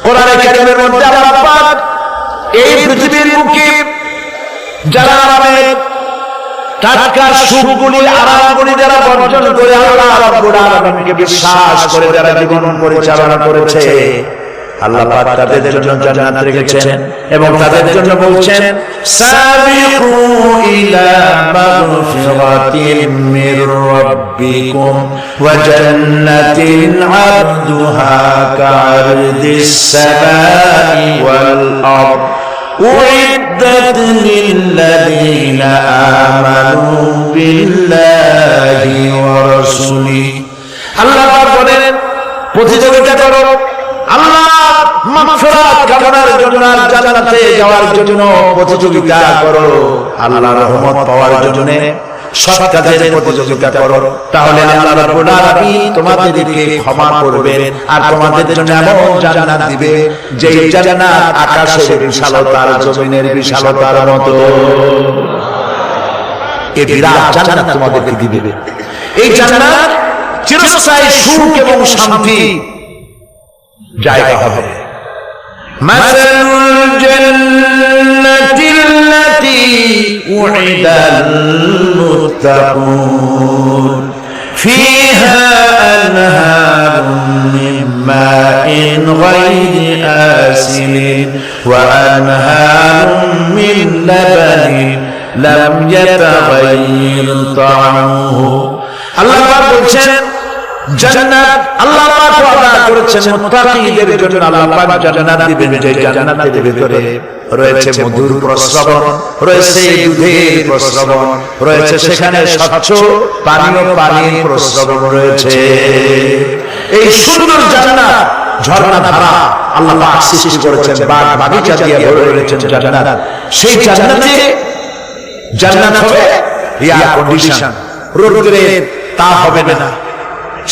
কোরআনে কারীমের মধ্যে আল্লাহ পাক এই পৃথিবীর মুখে যারা আমাদের টাটকা সুখগুলি আরামগুলি যারা বর্জন করে আল্লাহ রাব্বুল আলামিনকে বিশ্বাস করে যারা জীবন পরিচালনা করেছে, আল্লাহ পাক তাদের জন্য জান্নাত রেখেছেন এবং তাদের জন্য বলছেন সাবিকু ইলা মাগফিরাতিন মির রাব্বিকুম ওয়া জান্নাতিন আরদুহা কা'আরদিস সামাই ওয়াল আরদ উইদ্দাত লিল্লাযীনা আমানু বিল্লাহি ওয়া রাসূলিহি। আল্লাহ পাক বলেন প্রতিযোগিতা করো আল্লাহ মাগফিরাত কামনার জন্য আর জান্নাতে যাওয়ার জন্য প্রতিযোগিতা করো, আল্লাহর রহমত পাওয়ার জন্য সৎ কাজের প্রতিযোগিতা করো, তাহলে আল্লাহ রাব্বুল আলামিন তোমাদেরকে ক্ষমা করবেন আর তোমাদের জন্য এমন জান্নাত দিবে যেই জান্নাত আকাশের বিশালতার জমিনের বিশালতার মতো। এই বিরাট জান্নাত তোমাদেরকে দিবে। এই জান্নাত চিরস্থায়ী সুখ এবং শান্তি জায়গা হবে। মাসালুল জান্নাতিল্লাতী উইদাল মুত্তাকুন ফিহা আনহারুম মিন মাইন গায়রি আসিলিন ওয়া আনহারুম মিন লাবানিন লাম ইয়াতাগায়্যার তা'আমুহু। আল্লাহ পাক বলছেন জান্নাত আল্লাহ পাক ওয়াদা করেছেন মুত্তাকিদের জন্য। আল্লাহ পাক জান্নাত দিবেন যে জান্নাতের ভিতরে রয়েছে মধুর প্রস্রবণ, রয়েছে দুধের প্রস্রবণ, রয়েছে সেখানে স্বচ্ছ পানির প্রস্রবণ রয়েছে। এই সুন্দর জান্নাত ঝর্ণা ধারা আল্লাহ পাক সৃষ্টি করেছেন, বাগ বাগিচা দিয়ে ভরে রয়েছে জান্নাত। সেই জান্নাত হবে এয়ার কন্ডিশন, রোদের তাপ হবে না,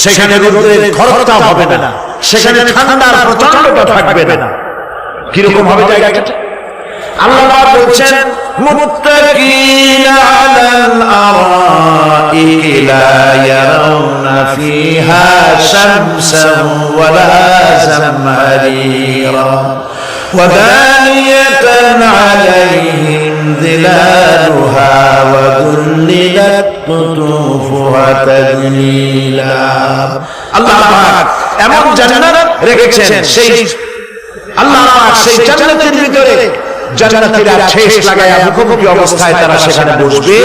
সেখানে রোদের খরতা হবে না, সেখানে ঠান্ডার প্রচন্ডতা থাকবে না। কিরকম হবে জায়গাটা? আল্লাহ পাক বলছেন মুত্তাকিনা আলাল আরাইকি লা ইয়ারাউনা ফিহা শামসান ওয়ালা জামহারিরা ওয়া দানিয়াতান আলাইহিম যিলালুহা ওয়া দুল্লিলাত কুতুফুহা তাদলিলা। আল্লাহ পাক এমন জান্নাত রেখেছেন, সেই আল্লাহ পাক সেই জান্নাতের ভিতরে জান্নাতীরা ঠেস লাগায়া মুখোমুখি অবস্থায় তারা সেখানে বসবে,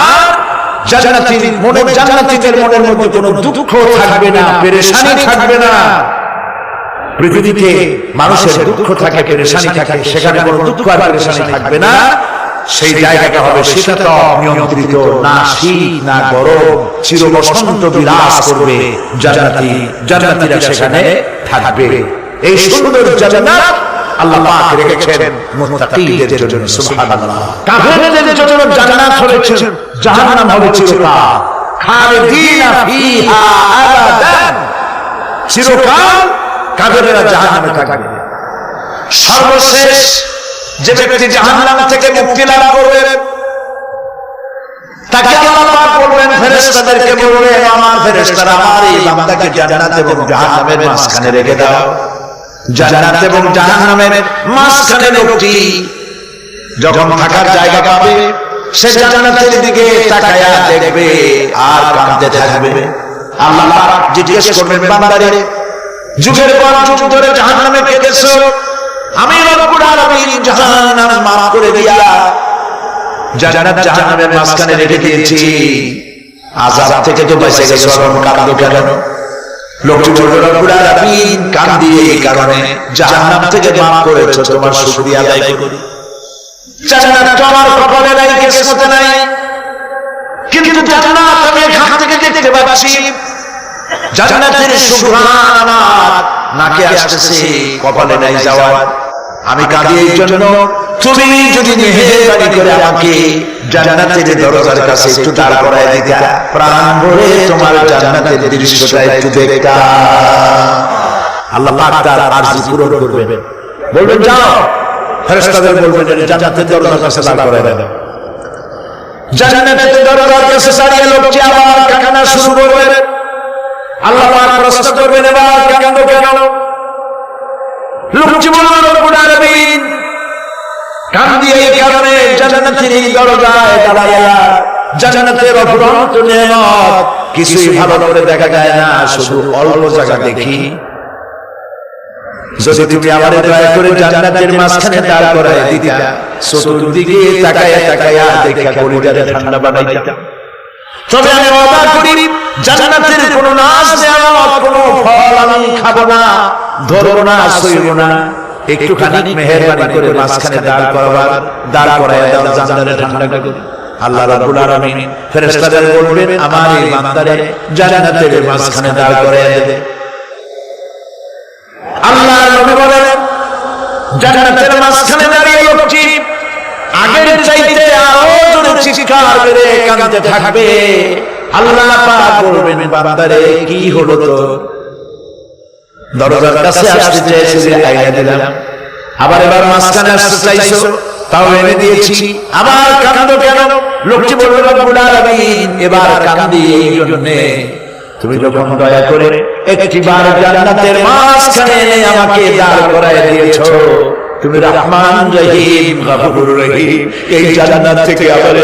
আর জান্নাতীদের মনের মধ্যে কোনো দুঃখ থাকবে না, পেরেশানি থাকবে না। পৃথিবীতে মানুষের দুঃখ থাকে, পেরেশানি থাকে, সেখানে কোনো দুঃখ আর পেরেশানি থাকবে না। সেই জায়গাটা হবে শীতল নিয়ন্ত্রিত, না শীত না গরম, চির বসন্ত বিরাজ করবে। জান্নাতীরা সেখানে থাকবে। এই সুন্দর জান্নাত আল্লাহ পাক রেখেছেন মুত্তাকিদের জন্য। সুবহানাল্লাহ। কাফেরদের জন্য জান্নাত হয়েছে, জাহান্নাম হবে চিরকাল, খালিদিনা ফিহা আবাদান, চিরকাল কাফেররা জাহান্নামে থাকবে। সর্বশেষ যে ব্যক্তি জাহান্নাম থেকে মুক্তি লাভ করবে তাকে আল্লাহ পাক বলবেন, ফেরেশতাদেরকে বলবেন, আমার ফেরেশতারা আমার এই বান্দাকে জান্নাত এবং জাহান্নামের মাঝখানে রেখে দাও। জান্নাত এবং জাহান্নামের মাঝখানে লোকটি যখন থাকার জায়গা পাবে, সে জান্নাতের দিকে তাকায়া দেখবে আর কাঁদতে থাকবে। আল্লাহ পাক জিজ্ঞেস করবেন, বান্দারে যুগের পর যুগ ধরে জাহান্নামে কেঁদেছো, আমি রব্বুল আলামিন জাহান্নাম মাফ করে দিয়া জান্নাত জাহান্নামের মাঝখানে রেখে দিয়েছি, আযাব থেকে তো বেঁচে গেছো, এখন কাঁদো কেন? লোকটি বলল, রব্বুল আলামিন কাঁদি এই কারণে জাহান্নাম থেকে মাফ করেছো, তোমার শুকরিয়া আদায় করি। জান্নাত তো আমার কপালে নাই, কিসমতে নাই, কিন্তু জান্নাত আমি এখান থেকে দেখতে পাচ্ছি, জান্নাতের সুঘ্রাণ আমার নাকে আসছে, কপালে নাই যাওয়ার। আমি কাঁদি এই জন্য, তুমি যদি মেহেরবানি করে আমাকে জান্নাতের দরজার কাছে একটু দাঁড় করায় দিতা, প্রাণ ভরে তোমার জান্নাতের দৃশ্যটা একটু দেখতাম। আল্লাহ পাক তার আরজি পূরণ করবেন, বলবেন যাও, ফেরেশতাদের বলবেন জান্নাতের দরজার কাছে দাঁড় করায় দাও। জান্নাতের দরজার কাছে দাঁড়িয়ে লোকটি আবার কান্না শুরু করবে। আল্লাহ পাক প্রশ্ন করবেন, এবার কাঁদো কেন? লোকটি বলল রব্বুল আলামিন কান্দি এই কারণে জান্নাতের এই দরজায় দাঁড়ায়া জান্নাতের অফুরন্ত নেয়ামত কিছুই ভালো করে দেখা যায় না, শুধু অল্প জায়গা দেখি। যদি তুমি আমারে দয়া করে জান্নাতের মাঝখানে দাঁড় করায় দিতা, চতুর্দিকে তাকায়া তাকায়া দেখা কলিজারে ঠান্ডা বানাইতা। তবে আমি ওয়াদা করি জান্নাতের কোন নাজ নেয়ামত, কোন ফল আমি খাবো না, ধরবো না, সইব না। একটুখানি মেহেরবানি করে মাঝখানে দাঁড় করায় দাও, জান্নাতের ঠান্ডা করে। আল্লাহ রাব্বুল আলামিন ফেরেশতাদের বলবেন আমার এই বান্দারে জান্নাতের মাঝখানে দাঁড় করায় দেবে। আল্লাহর নবী বলেন জান্নাতের মাঝখানে দাঁড়িয়ে লোকটি আগের চাইতে আরো জোরে চিৎকার করে কাঁদতে থাকবে। আল্লাহ পাক বলবেন বান্দারে কি হলো তো? দরজার কাছে আসতে চেয়েছিলে, আইনা দিলাম। আবার এবার মাঝখানে আসতে চাইছো, তাও এনে দিয়েছি। আবার কাঁদো কেন? লোকটি বলবে রব্বুল আলামিন এবার কাঁদি এই জন্যে তুমি যখন দয়া করে একটিবার জান্নাতের মাঝখানে এনে আমাকে দাঁড় করায় দিয়েছো, তুমি রহমান রহিম গফুর রহিম, এই জান্নাত থেকে আবার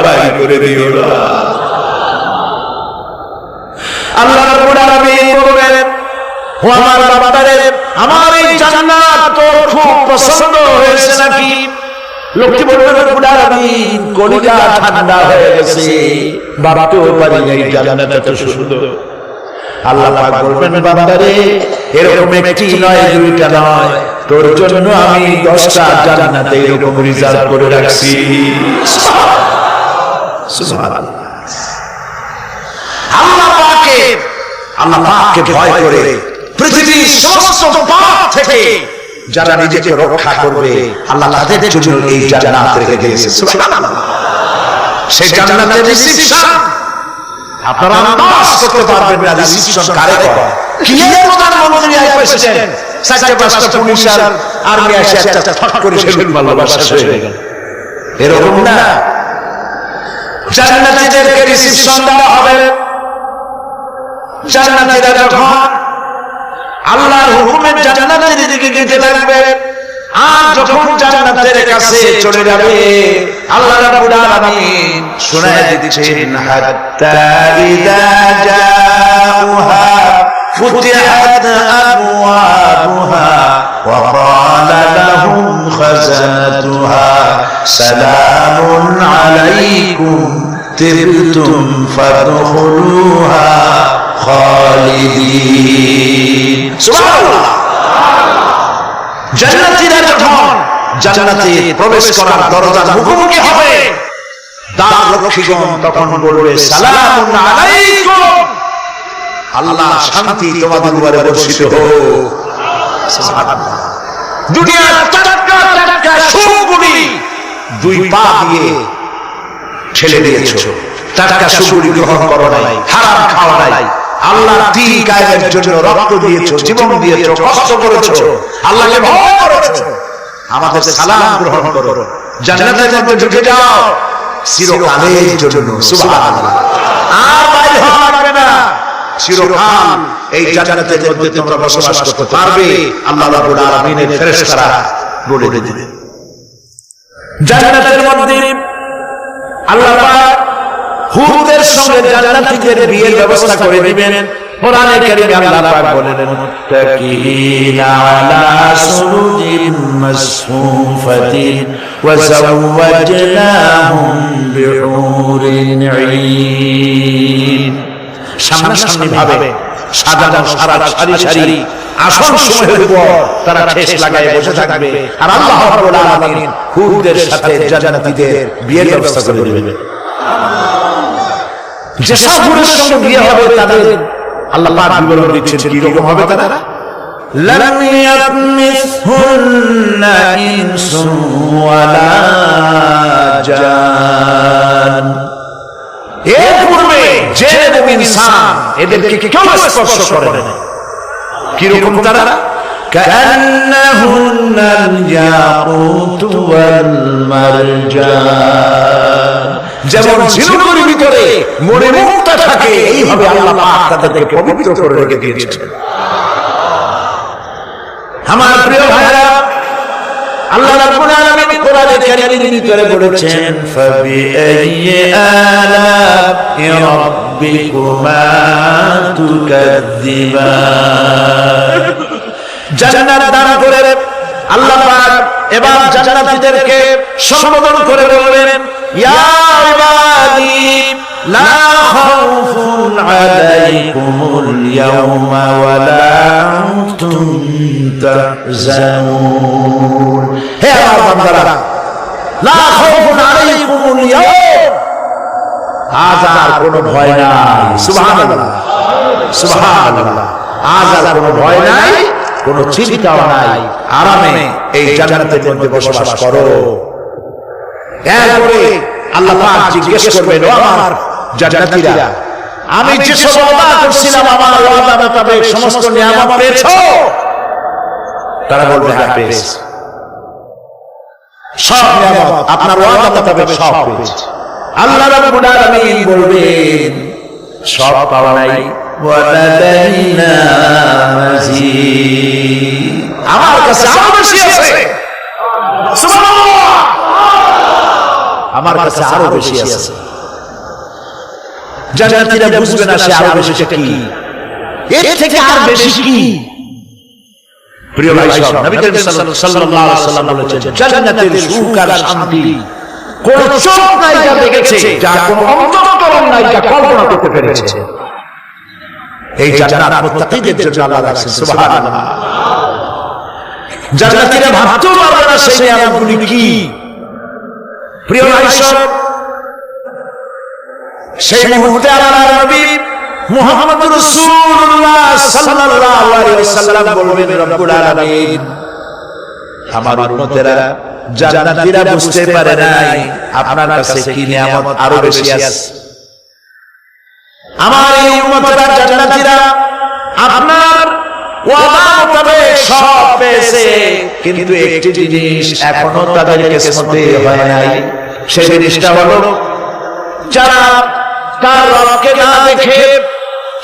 বাইর করে দিও না। আল্লাহ রাব্বুল আলামিন বলবেন ও আমার বান্দারে, আমার এই জান্নাত তোর খুব পছন্দ হয়েছে নাকি? লোকটি বলবে রব্বুল আলামিন কলিজা ঠান্ডা হয়ে গেছে, ভাবতেও পারি এই জান্নাত এত সুন্দর। আল্লাহ পাক বলবেন বান্দারে এরকম একটি নয়, দুইটা নয়, তোর জন্য আমি 10টা জান্নাতে এরকম রিজার্ভ করে রাখছি। সুবহানাল্লাহ। আল্লাহ পাককে ভয় করে পৃথিবীর সমস্ত পাপ থেকে যারা নিজেকে রক্ষা করবে, আল্লাহ তাদের জন্য এই জান্নাত রেখে দিয়েছে। সুবহানাল্লাহ। সেই জান্নাতের রিসিপশন আপনারা আন্দাজ করতে পারবেন না। রিসিপশন কারে কয়? কি এর প্রধানমন্ত্রী আই প্রেসিডেন্ট, 4-5টা পুলিশ আর আর্মি আসে একটা ঠক করে সেলুন ভালোবাসা হয়ে গেল, এরকম না। জান্নাতীদেরকে রিসিপশন দেওয়া হবে। জান্নাতীরা যখন আল্লাহর হুকুমে জান্নাতের দিকে যেতে লাগবে, আর যখন জান্নাতের কাছে চলে যাবে, আল্লাহ রাব্বুল আলামিন শোনায় দিচ্ছেন হাত্তা ইযা জাউহা ফুতিহাত আবওয়াবুহা ওয়া ক্বালা লাহুম খাযানাতুহা সালামুন আলাইকুম তিবতুম ফাদখুলুহা খালিদিন। সুবহানাল্লাহ। জান্নাতীরা যখন জান্নাতে প্রবেশ করার দরজার মুখোমুখি হবে, দ্বার রক্ষীগণ তখন বলবে সালামুন আলাইকুম, আল্লাহ শান্তি তোমাদের উপরে বর্ষিত হোক। সুবহানাল্লাহ। দুনিয়ার টাটকা টাটকা সুখগুলি 2 পা দিয়ে ঠেলে দিয়েছো, টাটকা সুখগুলি গ্রহণ করো নাই, হারাম খাওয়া নাই, আল্লাহর দ্বীন কায়েমের জন্য রক্ত দিয়েছো, জীবন দিয়েছো, কষ্ট করেছো, আল্লাহকে ভয় করেছো। আমাদের সালাম গ্রহণ করো, জান্নাতের মধ্যে ঢুকে যাও চিরকালের জন্য। সুবহানাল্লাহ। আর বাইরে হওয়া লাগবে না, চিরকাল এই জান্নাতের মধ্যে তোমরা বসবাস করতে পারবে। আল্লাহ রাব্বুল আলামিনের ফেরেশতারা বলে দিবে। জান্নাতের মধ্যে আল্লাহ পাক হুরদের সঙ্গে জান্নাতীদের বিয়ের ব্যবস্থা করে দিবেন। কোরআনে কারীমে আল্লাহ পাক বলেন মুত্তাকিনা আলা সুরুজিন মাসফুফাতিন ওয়া যাওয়াজনাহুম বিহুরিন ঈন। সামনাসামনি ভাবে সাজানো সারি সারি আসন সমূহের উপর তারা ঠেস লাগায় বসে থাকবে, আর আল্লাহ রাব্বুল আলামিন হুরদের সাথে জান্নাতীদের বিয়ের ব্যবস্থা করে দিবেন। যেসব হুরের সঙ্গে বিয়ে হবে তাদের আল্লাহ পাক বিবরণ দিচ্ছেন কি রকম হবে তারা। লাম ইয়াতমিসহুন্না ইনসুন ওয়ালা জান। এর পূর্বে যে ইনসান এদেরকে কেউ স্পর্শ করে না। কি রকম তারা? কান্নাহুন্নাল ইয়াকুত ওয়াল মারজান। যেমন ঝিনুকের ভিতরে মণিমুক্তা থাকে, এইভাবে আল্লাহ পাক তাদেরকে পবিত্র করে রেখে দিয়েছেন। আমার প্রিয় ভাইরা, আল্লাহ রাব্বুল আলামিন কোরআনে কারীমের ভিতরে বলেছেন ফাবিআইয়ি আলা'i রাব্বিকুমা তুকাযযিবান। জান্নাত দান করে আল্লাহ পাক এবার জান্নাতীদেরকে সম্বোধন করে বললেন ইয়া ইবাদি লা খাউফুন আলাইকুমুল ইয়াওমা ওয়া লা আনতুম তাহজানুন। হে আমার বান্দারা, লা খাউফুন আলাইকুমুল ইয়াওম, আজ আর কোনো ভয় নাই। সুবহানাল্লাহ সুবহানাল্লাহ। আজ আর কোনো ভয় নাই, কোনো চিন্তাও নাই, আরামে এই জান্নাতের মধ্যে বসবাস করো। এরপরে আল্লাহ পাক জিজ্ঞেস করবেন ও আমার জান্নাতীরা, আমি যে সব ওয়াদা করছিলাম আমার ওয়াদা মোতাবেক সমস্ত নিয়ামত পেয়েছো? তারা বলবে হ্যাঁ পেয়েছি, সব নিয়ামত আপনার ওয়াদা মোতাবেক সব পেয়েছি। আল্লাহ রাব্বুল আলামিন বলবেন সব পাওয়া নাই, ওয়ালাদাইনা মাজিদ, আমার কাছে আরো বেশি আছে। সুবহানাল্লাহ, আমার কাছে আরো বেশি আছে। জান্নাতীরা বুঝবে না সে আরো বেশি কি, এর থেকে আর বেশি কি। প্রিয় ভাই সব, নবী করিম সাল্লাল্লাহু আলাইহি ওয়াসাল্লাম বলেছেন জান্নাতের সুখ আর শান্তি কোন চোখ নাই যা দেখেছে, যা কোন অন্তরতরণ নাই যা কল্পনা করতে পেরেছে। এই জান্নাত মুত্তাকিদের জন্য আল্লাহ রাখছেন। সুবহানাল্লাহ। জান্নাতীরা ভাবতেও পারবে না সেই নিয়ামতগুলি কি। প্রিয় ভাই সব, সেই মুহূর্তে আল্লাহর নবী মুহাম্মদুর রাসূলুল্লাহ সাল্লাল্লাহু আলাইহি ওয়াসাল্লাম বলবেন রব্বুল আলামিন, আমার উম্মতেরা জান্নাতীরা বুঝতে পারে নাই আপনার কাছে কি নিয়ামত আরো বেশি আছে। আমার এই উম্মতেরা জান্নাতীরা আপনার ওয়াদা মোতাবেক সব পেয়েছে, কিন্তু একটি জিনিস এখনো তাদের কিসমতে হয় নাই। সেই জিনিসটা হলো যারা তার রবকে না দেখে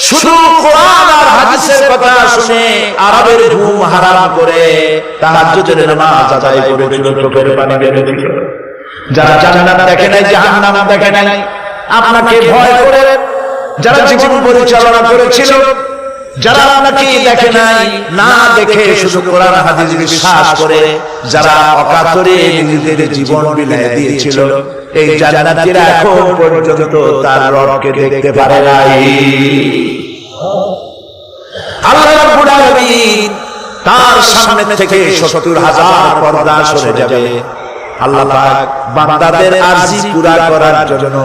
শুধু কোরআন আর হাদিসের কথা শুনে আরবের ঘুম হারাম করে তাহাজ্জুদের নামাজ আদায় করে চোখের পানি বের করে দিল। যারা জান্নাত দেখে নাই, জাহান্নাম দেখে নাই, আপনাকে ভয় করে যারা জীবন পরিচালনা করেছিল, যারা আপনাকে দেখে নাই, না দেখে শুধু কোরআন হাদিস বিশ্বাস করে যারা অকাতরে নিজেদের জীবন বিলিয়ে দিয়েছিল, এই জান্নাতীরা এখন পর্যন্ত তার রবকে দেখতে পারে নাই। আল্লাহ রাব্বুল আলামিন তার সামনে থেকে ৭০,০০০ পর্দা সরে যাবে। আল্লাহ পাক বান্দাদের আরজি পুরা করার জন্য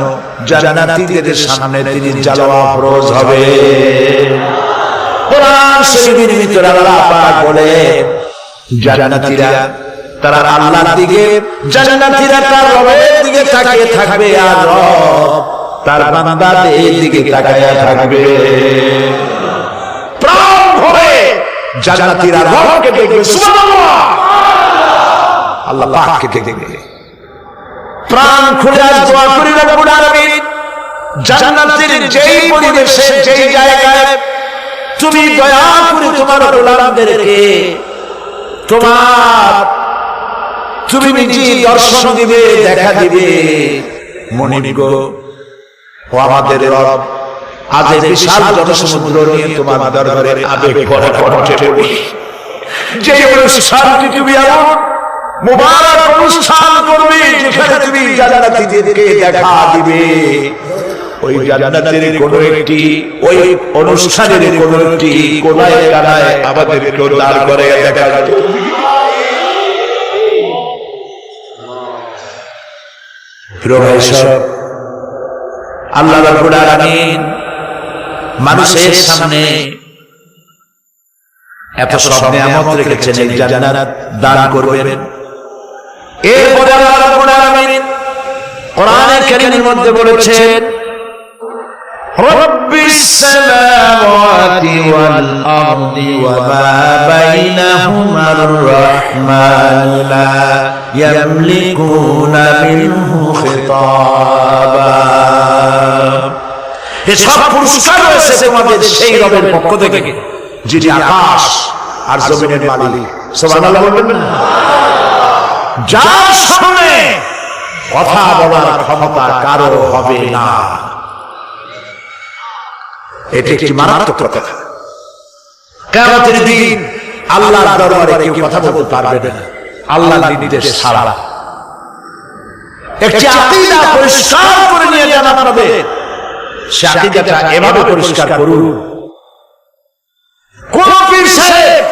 জান্নাতীদের সামনে তিনি জালওয়া ফরজ হবে। কোরআন শরীফের ভিতরে আল্লাহ পাক বলে জান্নাতীরা তারা আল্লাহর দিকে, জান্নাতীরা তার রবের দিকে তাকিয়ে থাকবে আর রব তার বান্দাদের দিকে তাকিয়ে থাকবে। প্রাণ ভরে জান্নাতীরা রবকে দেখবে। সুবহানাল্লাহ। আল্লাহ পাককে দেখবে। প্রাণ খুলে দোয়া করি রব্বুল আলামিন, জান্নাতের যেই পরিবেশে যেই জায়গায় তুমি দয়া করে তোমার গোলামদেরকে তুমি নিজে দর্শন দিবে, দেখা দিবে। মনিব ও আমাদের রব, আজ এই বিশাল জনসমুদ্র নিয়ে তোমার দরবারে আবেগ ভরা কণ্ঠে বলি, যে অনুষ্ঠানটি তুমি এমন মুবারক অনুষ্ঠান করবে যেখানে তুমি জান্নাতীদেরকে দেখা দিবে, ওই জান্নাতের কোন একটি ওই অনুষ্ঠানের কোন একটি কোনায় কানায় আমাদেরকে দাঁড় করে দেখা যাবে। প্রিয় ভাই সব, আল্লাহ রাব্বুল আলামিন মানুষের সামনে এত সব নিয়ামত রেখেছেন, এই জান্নাত দান করবেন। এরপরে আল্লাহ রাব্বুল আলামিন কোরআনে কারীমের মধ্যে বলেছেন রব্বিস সামাওয়াতি ওয়াল আরদি ওয়া মা বাইনাহুমার রাহমান লা ইয়ামলিকুনা মিনহু খিতাবা। এসব পুরস্কার রয়েছে তোমাদের সেই রবের পক্ষ থেকে যিনি আকাশ আর জমিনের মালিক। সুবহানাল্লাহ বলবেন না? যার সামনে কথা বলার ক্ষমতা কারো হবে না। এটি একটি মারাত্মক কথা। কিয়ামতের দিন আল্লাহর দরবারে কেউ কথা বলতে পারবে না আল্লাহর নির্দেশ ছাড়া। একটি আকীদা পরিষ্কার করে নিয়ে যান আপনাদের। সে আকীদাটা এভাবে পরিষ্কার করুন, কোন পীর সাহেব,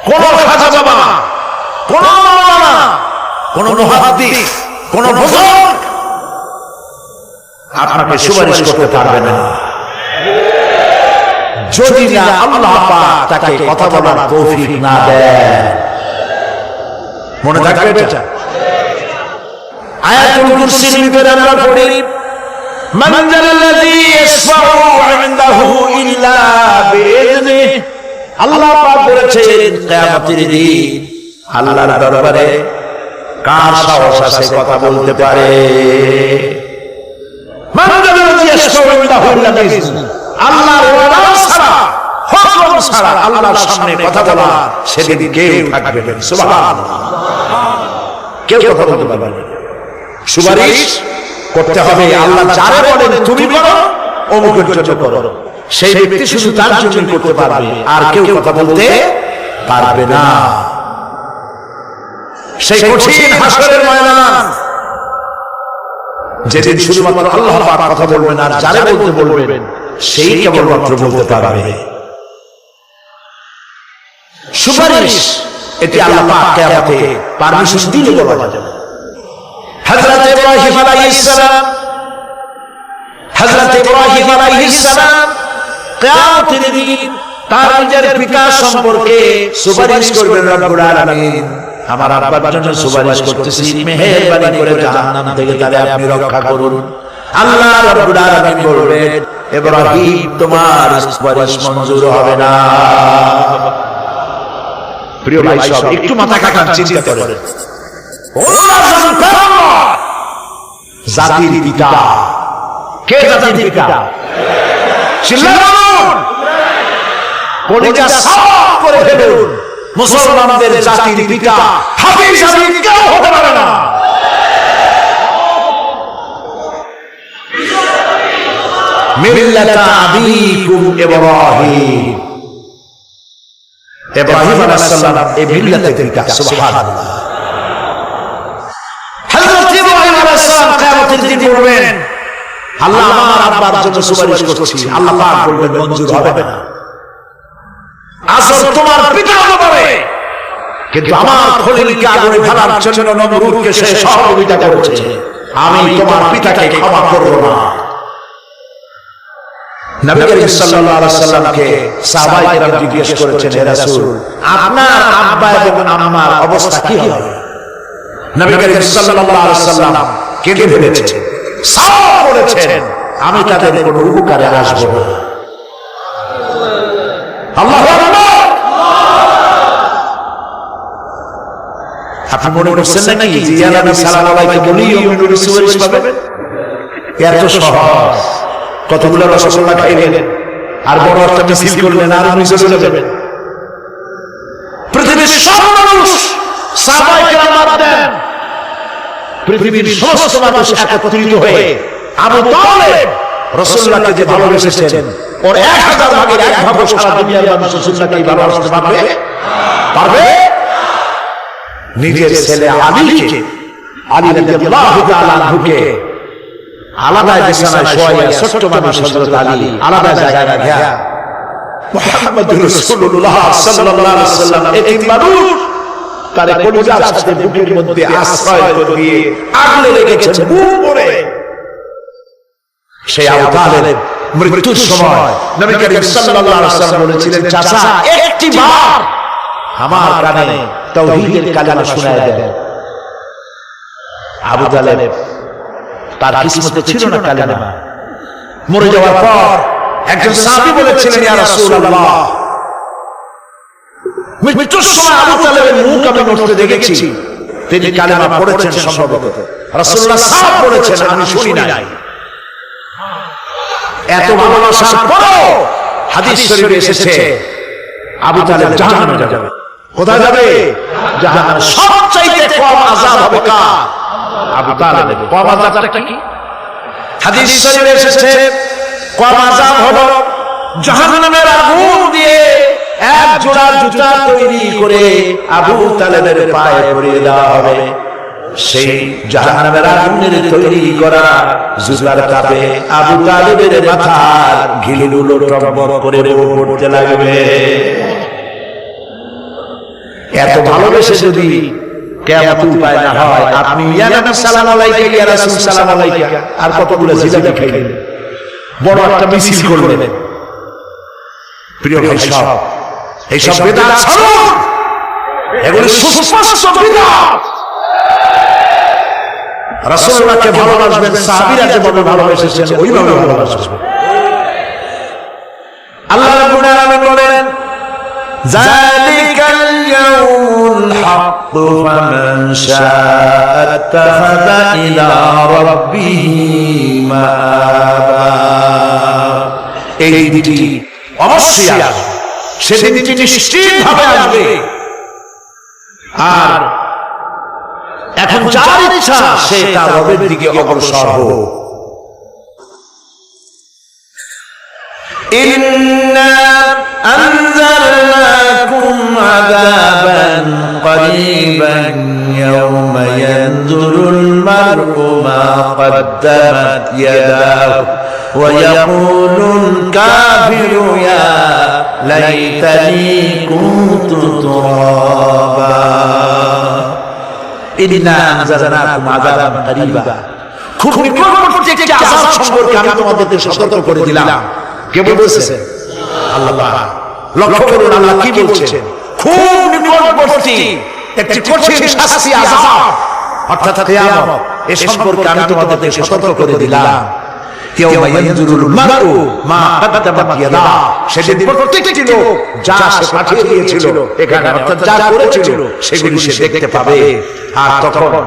কোন খাজা বাবা, কোন মাওলানা, কোন মুহাদ্দিস, কোন বুজুর্গ আপনাকে সুপারিশ করতে পারবে না যদি না আল্লাহ পাক তাকে কথা বলার তৌফিক না দেন। মনে থাকবে এটা। আয়াতুল কুরসির ভিতরে আমরা পড়ি, মান যাল্লাযী ইয়াশফাউ ইনদাহু ইল্লা বিইذনিহি। আল্লাহ পাক বলেছেন কিয়ামতের দিন আল্লাহর দরবারে কার সাহস আছে কথা বলতে পারে? মান যাল্লাযী ইয়াশফাউ ইনদাহু ইল্লা বিইذনিহি। আল্লাহর ওয়াদা ছাড়া, হুকুম ছাড়া আল্লাহর সামনে কথা বলা সেদিন কেউ থাকবে না। সুবহানাল্লাহ। কেউ কথা বলতে পারবে না। সুপারিশ করতে হবে আল্লাহ যারে বলেন তুমি করো, অমুকের জন্য করো, সেই ব্যক্তি শুধু তার জন্য করতে পারবে, আর কেউ কথা বলতে পারবে না। সেই কঠিন হাসরের ময়দান যেদিন শুধুমাত্র আল্লাহ পাক কথা বলবেন আর যারে বলতে বলবেন সেই কেবলমাত্র বলতে পারবে। সুপারিশ এটি আল্লাহ পাক কিয়ামতে পারমিশন দিলে বলা যাবে। হযরত ইব্রাহিম আলাইহিস সালাম, হযরত ইব্রাহিম আলাইহিস সালাম কিয়ামতের দিন তার নিজের পিতা সম্পর্কে সুপারিশ করবেন রব্বুল আলামিন। আমার আব্বার জন্য সুপারিশ করতেছি, মেহেরবানি করে জাহান্নাম থেকে তারে আপনি রক্ষা করুন। আল্লাহ রব্বুল আলামিন বলবেন, ইব্রাহিম তোমার সুপারিশ মঞ্জুর হবে না। প্রিয় ভাই সব একটু মাথা কাটান, চিন্তা করেন। জাতির পিতা কে? জাতির পিতা কলিজা সাফ করে ফেলুন, মুসলমানদের জাতির পিতা হাফিজ আলী কেউ হতে পারে না। মিল্লাতা আবিকুম ইব্রাহিম। ইব্রাহিম আলাইহিস সালাম এই মিল্লাতের পিতা। সুবহানাল্লাহ। হযরত ইব্রাহিম আলাইহিস সালাম কিয়ামতের দিন বলবেন, আল্লাহ আমার আব্বার জন্য সুপারিশ করছি। আল্লাহ পাক বলবেন মঞ্জুর হবে না। আসল তোমার পিতা হতে পারে, কিন্তু আমার খলিলকে আগুনে ফেলার জন্য নমরুদকে সে সহযোগিতা করেছে, আমি তোমার পিতাকে ক্ষমা করব না। নবী করিম সাল্লাল্লাহু আলাইহি ওয়াসাল্লামকে সাহাবায়ে কেরাম জিজ্ঞেস করেছেন, হে রাসূল আপনার আব্বা এবং আমার অবস্থা কি হবে? নবী করিম সাল্লাল্লাহু আলাইহি ওয়াসাল্লাম কেঁদে ফেলেছেন, সাফ বলেছেন, আমি তাদের কোনো উপকারে আসব না। আল্লাহু আকবার। আপনি মনে করছেন নাকি যে ইয়া নবী সাল্লাল্লাহু আলাইহি বলিও নবী সুপারিশ পাবেন? এত সহজ। কতগুলো রসগোল্লা খাইলেন আর বড় একটা মিছিল করলেন আর উনি চলে যাবেন। পৃথিবীর সব মানুষ সাহাবায়ে কেরাম বাদ দেন, পৃথিবীর সমস্ত মানুষ একত্রিত হয়ে আবু তালেব রাসূলুল্লাহকে যে ভালোবেসেছেন ওর 1000 ভাগের 1 ভাগও সারা দুনিয়ার মানুষ রাসূলুল্লাহকে ভালোবাসতে পারবে? নিজের ছেলে আলীকে, আলী রাদিয়াল্লাহু তাআলা আনহুকে আলাদা বিছানায় শোয়া, ছোট্ট মানুষ হযরত আলী আলাদা জায়গায় রাখা, মুহাম্মদুর রাসূলুল্লাহ সাল্লাল্লাহু আলাইহি ওয়াসাল্লাম এতিম মানুষ তার কলিজার সাথে বুকের মধ্যে আশ্রয় করে দিয়ে আগলে রেখেছেন বুক ভরে। সেই আবু তালেব মৃত্যুর সময় নবী করিম সাল্লাল্লাহু আলাইহি ওয়াসাল্লাম বলেছিলেন, চাচা একটি বার আমার কানে তাওহীদের কালিমা শোনায় দেন। আবু তালেব তার কিসমতে ছিল না কালিমা। মরে যাওয়ার পর একজন সাহাবী বলেছিলেন, ইয়া রাসূলুল্লাহ মৃত্যুর সময় আবু তালেবের মুখ আমি নষ্ট দেখেছি, তিনি কালিমা পড়েছেন সম্ভবত। রাসূলুল্লাহ সাফ বলেছেন, আমি শুনি নাই। এত ভালোবাসার পরও হাদিস শরীফে এসেছে আবু তালেব জাহান্নামে যাবে। কোথায় যাবে? জাহান্নামে। সবচাইতে কম আযাব হবে কার? আবু তালেবের। কম আযাবটা কি? হাদিস শরীফে এসেছে কম আযাব হলো জাহান্নামের আগুন দিয়ে এক জোড়া জুতা তৈরি করে আবু তালেবের পায়ে পরিয়ে দেওয়া হবে। সেই জাহান্নামের আগুনের তৈরি করা জুতার তাপে আবু তালেবের মাথার ঘিলুগুলো টকবক করে পড়তে লাগবে। এত ভালোবেসে যদি কিয়ামত উপায় না হয়, আপনি ইয়া নবী সালাম আলাইকা, ইয়া রাসূল সালাম আলাইকা আর কতগুলো জিলাপি খাইলেন, বড় একটা মিছিল করলেন। প্রিয় ভাই সব, এইসব বিদআত ছাড়ুন, এগুলো সুস্পষ্ট বিদআত। রাসূলুল্লাহকে ভালোবাসবেন, সাহাবীরা যেভাবে ভালোবেসেছেন ওইভাবে ভালোবাসবেন। আল্লাহ রাব্বুল আলামিন বলেন যালিকাল ইয়াউমুল হক ফামান শাআ আত্তাখাযা ইলা রাব্বিহি মাআবা। এই দিনটি অবশ্যই আসবে, সেদিনটি নিশ্চিতভাবে আসবে। আর এখন যার ইচ্ছা সে তার রবের দিকে অগ্রসর হোক। ইন্না আনজালনাকুম আযাবান করিবান ইয়াওমা ইয়ানজুরুল মার'উ মা কদ্দামাত ইয়াদাহু ওয়া ইয়াকুলুল কাফিরু ইয়া লাইতানি কুনতু তুরাবা। ইন্না আনজালনাকুম আযাবান করিবা, খুব নিকটবর্তী একটি আযাব সম্পর্কে আমি তোমাদেরকে সতর্ক করে দিলাম। কে বলতেছে? আল্লাহ। লক্ষ্য করুন আল্লাহ কি বলছেন, খুব নিকটবর্তী একটি কঠিন শাস্তি আযাব অর্থাৎ কিয়ামত, এ সম্পর্কে আমি তোমাদেরকে সতর্ক করে দিলাম। ইয়াওমা ইয়ানজুরুল মার'উ মা কদ্দামাত ইয়াদাহু, সেদিন প্রত্যেকটি লোক যা সে পাঠিয়ে দিয়েছিল এখানে অর্থাৎ যা করেছিল সেগুলি সে দেখতে পাবে। আর তখন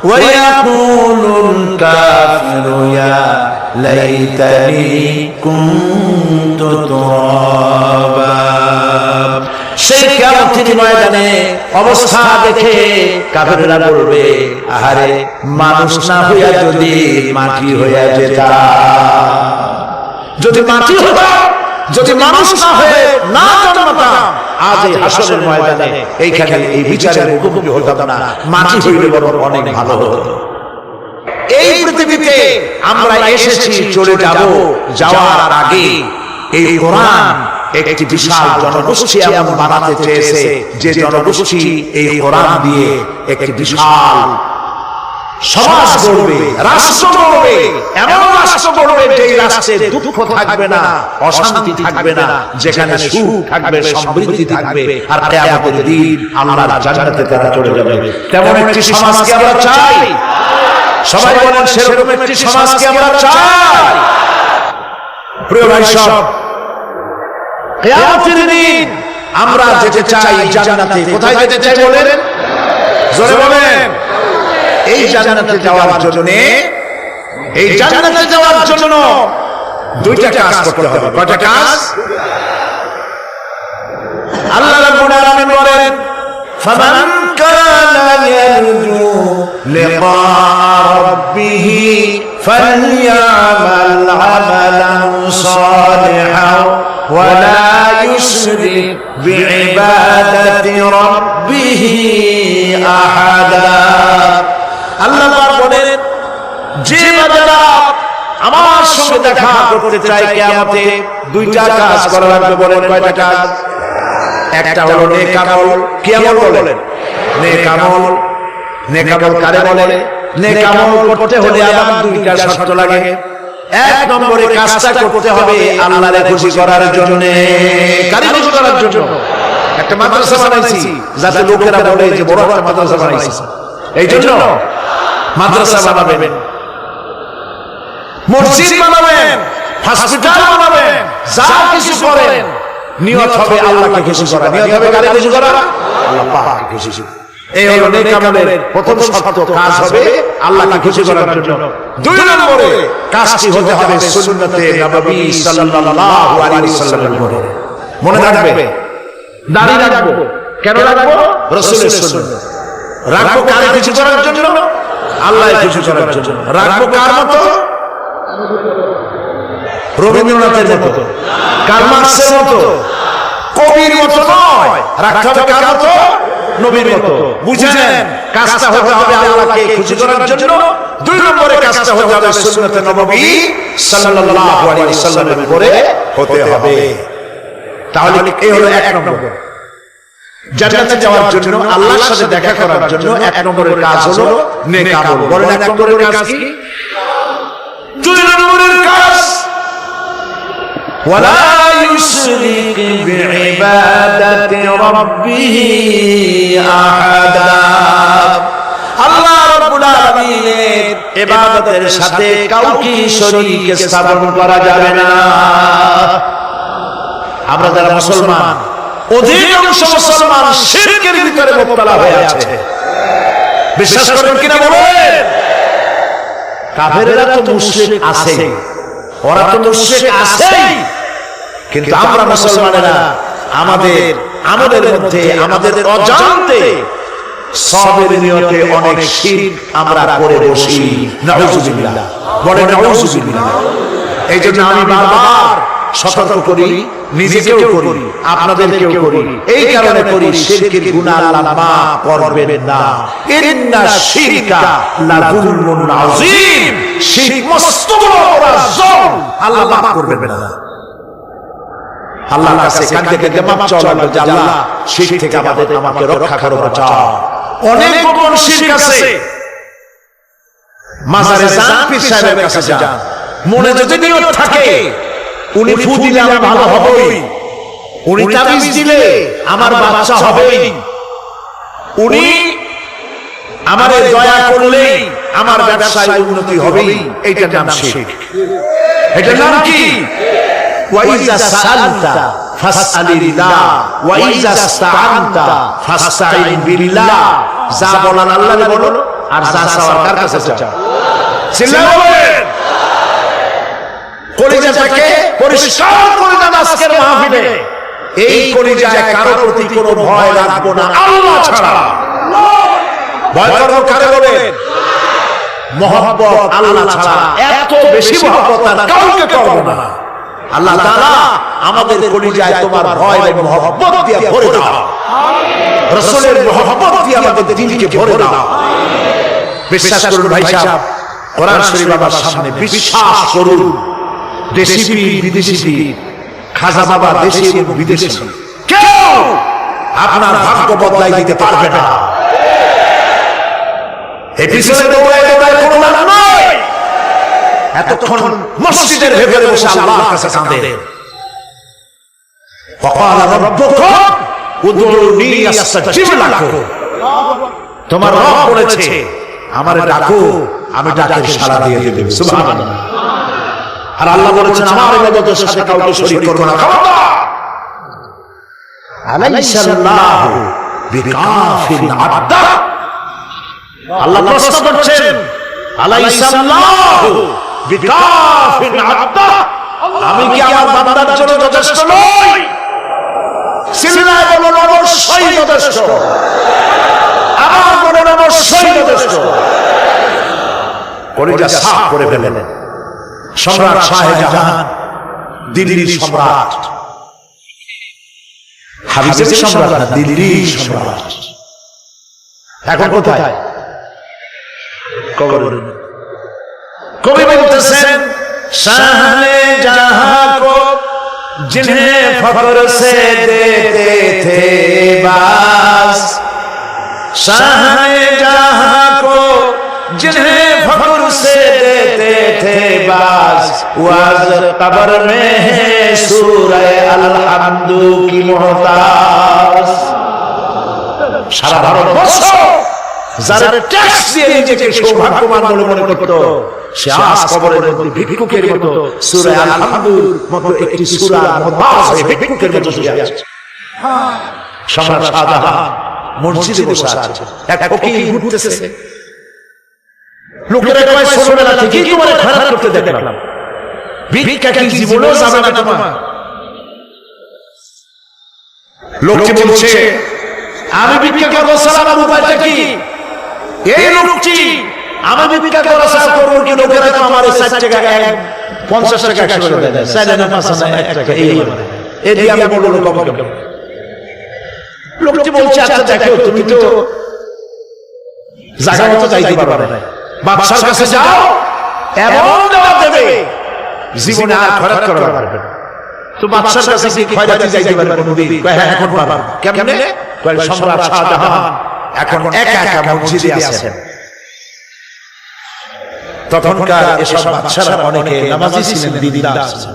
ওয়ায়াকুলুল কাফিরু ইয়া লাইতানি কুনতু তুরাবা। সেই কিয়ামতের ময়দানে অবস্থা দেখে কাফেররা বলবে, আহারে মানুষ না হইয়া যদি মাটি হইয়া যেতাম, যদি মাটি হতাম, যদি মানুষ না হয়ে না জন্মাতাম, আজ এই হাসরের ময়দানে এইখানে এই বিচারের মুখোমুখি হতাম না, মাটি হইলে বরং অনেক ভালো হতো। এই পৃথিবীতে আমরা এসেছি, চলে যাব, যাওয়ার আগে এই কোরআন একটি বিশাল জনগোষ্ঠী এমন বানাতে চেয়েছে যে জনগোষ্ঠী এই কোরআন দিয়ে একটি বিশাল সমাজ গড়বে, রাষ্ট্র গড়বে, এমন রাষ্ট্র গড়বে যে রাষ্ট্রে দুঃখ থাকবে না, অশান্তি থাকবে না, যেখানে সুখ থাকবে, সমৃদ্ধি থাকবে, আর কিয়ামতের দিন আল্লাহর জান্নাতে তারা চলে যাবে। তেমন একটি সমাজকে আমরা চাই। সবাই বলেন সেরকম একটি সমাজকে আমরা চাই। প্রিয় ভাই সব, কিয়ামতের দিন আমরা যেতে চাই জান্নাতে। কোথায় যেতে চাই বলেন? জোরে বলেন। এই জান্নাতে যাওয়ার জন্য, এই জান্নাতে যাওয়ার জন্য দুইটা কাজ করতে হবে। কয়টা কাজ? আল্লাহ রাব্বুল আলামিন বলেন ফামান কানা ইয়ারজু লিকা রাব্বিহি ফালইয়ামাল আমালান সালিহান ওয়ালা ইউশরিক বিইবাদাতি রাব্বিহি আহাদা। আল্লাহ বলেন, যে বান্দারা আমার সঙ্গে দেখা করতে চায় কিয়ামতে, দুইটা কাজ করা লাগবে। বলেন কয়টা কাজ? একটা হলো নেক আমল। কি আমল বলেন? নেক আমল। নেক আমল কারে বলে? নেক আমল করতে হলে আবার দুইটা শর্ত লাগে। এক নম্বরে কাজটা করতে হবে আল্লাহকে খুশি করার জন্য। কারে খুশি করার জন্য? একটা মাদ্রাসা বানাইছি যাতে লোকেরা বলে যে বড় একটা মাদ্রাসা বানাইছি, এই জন্য মাদ্রাসা বানাবেন, মসজিদ বানাবেন, হসপিটাল বানাবেন, যা কিছু করেন নিয়ত হবে আল্লাহকে খুশি করা। নিয়ত হবে কারে খুশি করা? আল্লাহ পাককে খুশি। এই হলো নেক আমলের প্রথম শর্ত, কাজ হবে আল্লাহকে খুশি করার জন্য। দুই নম্বরে কাজটি হতে হবে সুন্নতে নববী সাল্লাল্লাহু আলাইহি ওয়াসাল্লামের মনে। মনে রাখবে, দাঁড়িয়ে রাখবো, কেন রাখবো? রাসূলের সুন্নাত। রাখবো কার খুশি করার জন্য? আল্লাহ খুশি করার জন্য। রাখবো কার মতো? রবীন্দ্রনাথের মতো, কার্ল মার্কসের মতো, কবির মতো নয়। রাখতে হবে কার মতো? নবীর মতো। বুঝেন? কাজটা হতে হবে আল্লাহকে খুশি করার জন্য। দুই নম্বরে কাজটা হতে হবে সুন্নাতে নববী সাল্লাল্লাহু আলাইহি ওয়াসাল্লামের উপরে হতে হবে। তাহলে এই হলো এক নম্বর। জান্নাতে যাওয়ার জন্য, আল্লাহর সাথে দেখা করার জন্য এক নম্বরের কাজ হলো নেক আমল। বলেন এক নম্বরের কাজ কি? দুই নম্বরের কাজ ওয়ালা ইউশরিক বিইবাদাতি রাব্বিহি আহাদা। আল্লাহ রাব্বুল আলামিনের ইবাদতের সাথে কাউকে শরীক স্থাপন করা যাবে না। আমরা যারা মুসলমান, অধিকাংশ মুসলমান শিরকের ভিতরে মুবতালা হয়ে আছে। বিশ্বাস করেন কিনা বলেন? কাফেররা তো মুশরিক আছে, ওরা তো মুশরিক আছেই, কিন্তু আমরা মুসলমানেরা আমাদের মধ্যে আমাদের অজান্তে সবের নিয়তে অনেক শিরক আমরা করে বসি। নাউযুবিল্লাহ, বলেন নাউযুবিল্লাহ। এই জন্য আমি বারবার সতর্ক করি, নিজেকেও করি, আপনাদেরকেও করি। এই কারণে করি, শিরকের গুনাহ আল্লাহ মাফ করবেন না। ইন্নাশ শিরকা লাযুলমুন আযীম। শিরক মস্ত বড় অপরাধ, জুলম, আল্লাহ মাফ করবেন না। আল্লাহর কাছে কাঁদতে কাঁদতে মাফ চাওয়া লাগবে যে আল্লাহ শিরক থেকে আমাকে রক্ষা করো, বাঁচাও। অনেক গোপন শিরক আছে। মাজারে যান, পীর সাহেবের কাছে যান, মনে যদি নিয়ত থাকে উনি ফু দিলে আমার ভালো হবেই, উনি তাবিজ দিলে আমার বাচ্চা হবেই, উনি আমারে দয়া করলেই আমার ব্যবসায় উন্নতি হবেই, এইটার নাম শিরক। এটার নাম কি? ওয়াইজা সালতা ফাসআলিল্লাহ ওয়াইজা ইসতাআনতা ফাসতাইন বিল্লাহ। যা বলার আল্লাহকে বলো, আর যা চাওয়ার কার কাছে চাও? চিল্লায়ে বলেন। কলিজাটাকে পরিষ্কার করে দেন আজকের মাহফিলে। এই কলিজায় কারো প্রতি কোনো ভয় রাখবো না আল্লাহ ছাড়া। ভয় করবো কারে বলেন? মহব্বত আল্লাহ ছাড়া, এত বেশি মহব্বত আর কাউকে করবো না। আল্লাহ তাআলা আমাদের কলিজায় তোমার ভয় এবং মহব্বত দিয়ে ভরে দাও। রাসূলের মহব্বত দিয়ে আমাদের দিলকে ভরে দাও। বিশ্বাস করুন ভাই সাহেব, কোরআন শরীফ আমার সামনে, বিশ্বাস করুন। দেশি পীর, বিদেশি পীর, খাজা বাবা দেশি এবং বিদেশি, কেউ আপনার ভাগ্য বদলাই দিতে পারবে না। এই পিছনে দৌড়ায় দৌড়ায় কোনো লাভ নাই। এতক্ষণ মসজিদের ভেতরে বসে আল্লাহর কাছে কাঁদেন। ওয়াকালা রাব্বুকুম উদউনি আস্তাজিব লাকুম। তোমার রব বলেছে আমারে ডাকো, আমি ডাকের সাড়া দিয়ে দেব। সুবহানাল্লাহ। আর আল্লাহ বলেছেন আমার ইবাদতের সাথে কাউকে শরীক করবে না। আলাইসাল্লাহু বিকাফিন আবদা। আল্লাহ প্রশ্ন করছেন, আলাইসাল্লাহু বিকাফিন আবদা, আমি কি আমার বান্দার জন্য যথেষ্ট নই? চিল্লায়ে বলুন অবশ্যই যথেষ্ট। আমার মনে অবশ্যই যথেষ্ট। কলিজা সাফ করে ফেলেন। সম্রাট শাহজাহান, দিল্লির সম্রাট, হাবিজের সম্রাট না, দিল্লির সম্রাট। এখন কোথায়? কবরে। কবি বলতেছেন, শাহজাহান কো जिन्हें फख्र से देते थे बास, शाहजहां को जिन्हें फख्र से देते थे बास, वाज कब्र में है सूरह अल-हम्दु की मोहताज। सारा भारतবর্ষ যারা ট্যাক্স দিয়ে নিজেকে সৌভাগ্যবান বলে মনে করত, সে আজ কবরের মধ্যে ভিক্ষুকের মতো সূরা আল-হামদুর মতো একটি সূরার মধ্যে ভিক্ষুকের মতো শুয়ে আছে। সম্রাট শাহজাহান মসজিদে বসে আছে, এক ফকির ঘুরতেছে। লোকেরা কয় ছোটবেলা থেকেই তোমার খেয়াল করতে দেখলাম, ভিক্ষা কি জীবনেও যাবে না তোমার? লোকটি বলছে, আমি ভিক্ষা করবো সালামের উপায়টা কি? এই লোকটি আমি ভিক্ষা করা সালাম করবো কি লোকেরা তো আমার 60 টাকা 50 টাকা 100 টাকা দেয়, 4 না 5 না 1 টাকা এই দিয়ে আমি বলবো কবে কবে। লোকটি বলছে আচ্ছা দেখো তুমি তো জায়গা মতো চাইতে পারবে না, বাদশার কাছে যাও এমন দেওয়া দেবে জীবনে আর খরচ করা পারবে না। তো বাদশার কাছে কি খয়রাতি যাইতে পারবে কোনদিন? কয় হ্যাঁ এখন পারবে। কেমনে? কয় সম্রাট শাহজাহান এখন একা একা মসজিদে আছেন। তখনকার এসব বাদশারা অনেকে নামাজি ছিলেন, দিনদার ছিলেন।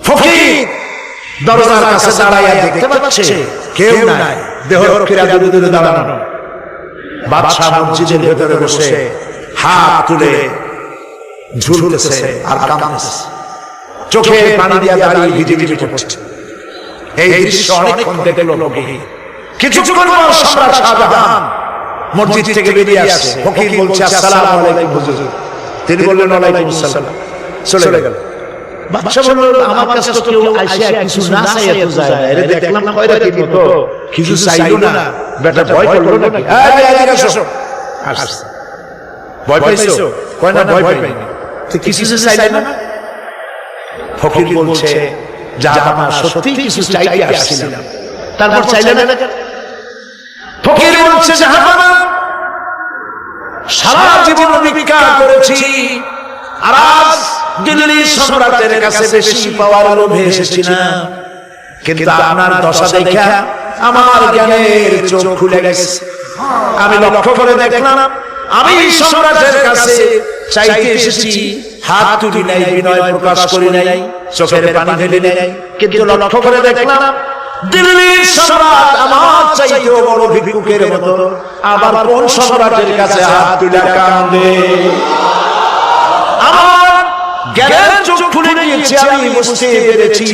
ফকির দরজার কাছে দাঁড়াইয়া দেখতে পাচ্ছে কেউ নাই, দেহরক্ষীরা দূরে দূরে দাঁড়ানো। বাদশা মসজিদের ভেতরে বসে হাত তুলে ঝুলতেছে আর কাঁদতেছে, চোখে পানি দিয়া দাঁড়িয়ে ভিজে ভিজে পড়ছে। এই দৃশ্য অনেকক্ষণ দেখলো ফকির। কিছুক্ষণ পর সম্রাট শাহজাহান মসজিদ থেকে বেরিয়ে আসছে। ফকির বলছে আসসালামু আলাইকুম হুজুর। তিনি বললেন ওয়ালাইকুম আসসালাম, চলে গেল। বাদশা বলল আমার কাছে তো কেউ আইসা কিছু না চাইয়া তো যায় না, এরে দেখলাম খয়রাতি মতো কিছু চাইলো না, বেটা ভয় করলো নাকি? এই এদিকে আসো। আসছে। ভয় পাইছো? কয় না ভয় পাইনি। তো কিছু চাইলে না? ফকির বলছে জাহামা সত্যি কিছু চাইতে আসছিলাম, তারপর চাইলে না কেন? ফকির বলছে জাহামা সারা জীবন ভিক্ষা করেছি আর আজ দিল্লি সম্রাটের কাছে বেশি পাওয়ার লোভে এসেছি না, কিন্তু আপনার দশা দেখা আমার জ্ঞানের চোখ খুলে গেছে। আমি লক্ষ্য করে দেখলাম আমি সম্রাটের কাছে চাইতে এসেছি, হাত তুলি নাই, বিনয় প্রকাশ করি নাই, চোখের পানি ঢেলে নাই, কিন্তু লক্ষ্য করে দেখলাম দিল্লির সম্রাট আমার চাইতেও বড় ভিক্ষুকের মতো আবার কোন সম্রাটের কাছে হাত তুলে কাঁদে। আমার জ্ঞানের চোখ খুলে গিয়েছে, আমি বুঝতে পেরেছি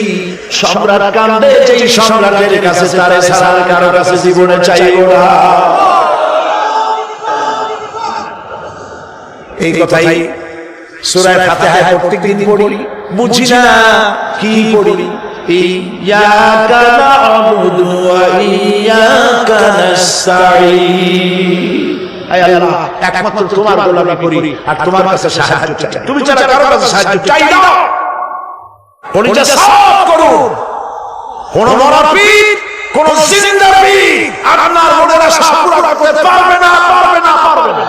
সম্রাট কাঁদে যেই সম্রাটের কাছে, তারে ছাড়া কারো কাছে জীবনে চাইবো না। এই কথাই সূরা ফাতিহায় প্রত্যেকদিন পড়ি, বুঝি না কি পড়ি। ইয়াকা না'বুদু ওয়া ইয়াকা নাস্তাঈন। আয় আল্লাহ, একমাত্র তোমার গোলামি করি আর তোমার কাছে সাহায্য চাই, তুমি ছাড়া কারো কাছে সাহায্য চাই না। পরিচয় সাফ করুন, কোন মুনাফিক কোন জিন্দার আপনার মনের আশা পুরো করতে পারবে না, পারবে না, পারবে না।